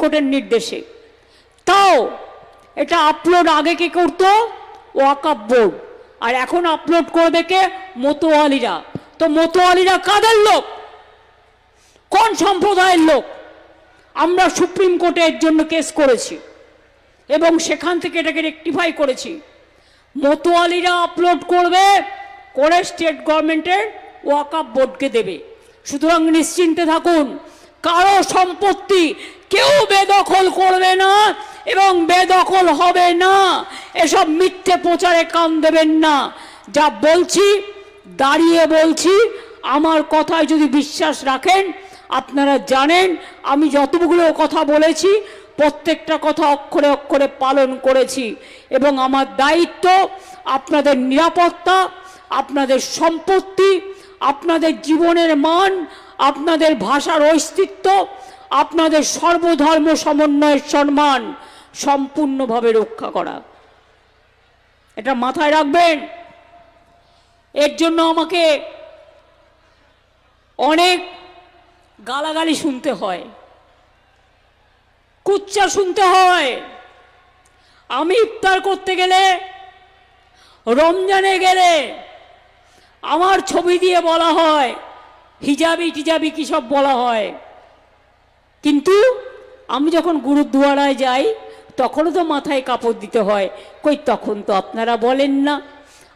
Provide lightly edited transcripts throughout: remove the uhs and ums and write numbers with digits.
কোর্টের নির্দেশে। তাও এটা আপলোড আগে কে করতো? ওয়াকফ বোর্ড, আর এখন আপলোড করবে কে? মতোয়ালিরা। তো মতোয়ালিরা কাদের লোক? কোন সম্প্রদায়ের লোক? আমরা সুপ্রিম কোর্টে এর জন্য কেস করেছি এবং সেখান থেকে এটাকে রেকটিফাই করেছি। মতোয়ালিরা আপলোড করবে, করে স্টেট গভর্নমেন্টের ওয়াকফ বোর্ডকে দেবে। সুতরাং নিশ্চিন্তে থাকুন, কারো সম্পত্তি কেউ বেদখল করবে না এবং বেদখল হবে না। এসব মিথ্যে প্রচারে কান দেবেন না। যা বলছি দাঁড়িয়ে বলছি, আমার কথায় যদি বিশ্বাস রাখেন, আপনারা জানেন আমি যতগুলো কথা বলেছি প্রত্যেকটা কথা অক্ষরে অক্ষরে পালন করেছি এবং আমার দায়িত্ব আপনাদের নিরাপত্তা, আপনাদের সম্পত্তি, আপনাদের জীবনের মান, আপনাদের ভাষার অস্তিত্ব, আপনাদের সর্বধর্ম সমন্বয়ের সম্মান সম্পূর্ণভাবে রক্ষা করা। এটা মাথায় রাখবেন। এর জন্য আমাকে অনেক গালাগালি শুনতে হয়, কুচ্চা শুনতে হয়। আমি ইফতার করতে গেলে, রমজানে গেলে আমার ছবি দিয়ে বলা হয় হিজাবি টিজাবি কী সব বলা হয়, কিন্তু আমি যখন গুরুদুয়ারায় যাই তখনও তো মাথায় কাপড় দিতে হয়। কই তখন তো আপনারা বলেন না।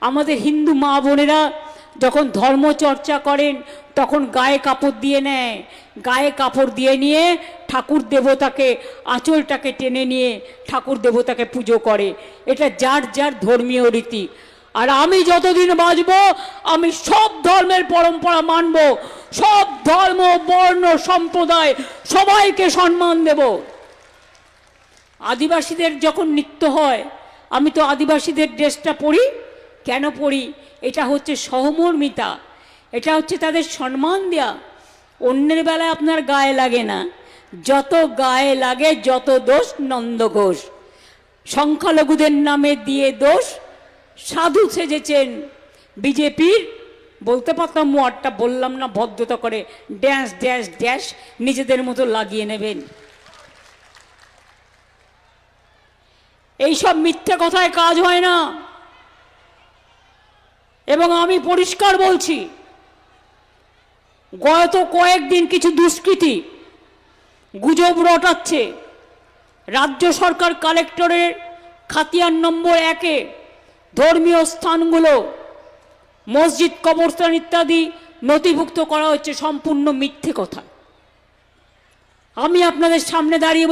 আমাদের হিন্দু মা বোনেরা যখন ধর্মচর্চা করেন তখন গায়ে কাপড় দিয়ে নেয়, গায়ে কাপড় দিয়ে নিয়ে ঠাকুর দেবতাকে আঁচলটাকে টেনে নিয়ে ঠাকুর দেবতাকে পুজো করে। এটা যার যার ধর্মীয় রীতি। আর আমি যতদিন বাঁচব আমি সব ধর্মের পরম্পরা মানব, সব ধর্ম বর্ণ সম্প্রদায় সবাইকে সম্মান দেব। আদিবাসীদের যখন নৃত্য হয় আমি তো আদিবাসীদের ড্রেসটা পরি। কেন পরি? এটা হচ্ছে সহমর্মিতা, এটা হচ্ছে তাদের সম্মান দেয়া। অন্যের বেলায় আপনার গায়ে লাগে না, যত গায়ে লাগে যত দোষ নন্দ ঘোষ। সংখ্যালঘুদের নামে দিয়ে দোষ, সাধু সেজেছেন বিজেপির। বলতে পারতাম মোয়ারটা বললাম না, ভদ্রতা করে ড্যাশ ড্যাশ ড্যাশ নিজেদের মতো লাগিয়ে নেবেন। এইসব মিথ্যে কথায় কাজ হয় না। এবং আমি পরিষ্কার বলছি, গত কয়েকদিন কিছু দুষ্কৃতী গুজব রটাচ্ছে রাজ্য সরকার কালেক্টরের খাতিয়ান নম্বর 1-এ ধর্মীয় স্থানগুলো মসজিদ, কবরস্থান ইত্যাদি নথিভুক্ত করা হচ্ছে। সম্পূর্ণ মিথ্যে কথা। আমি আপনাদের সামনে দাঁড়িয়ে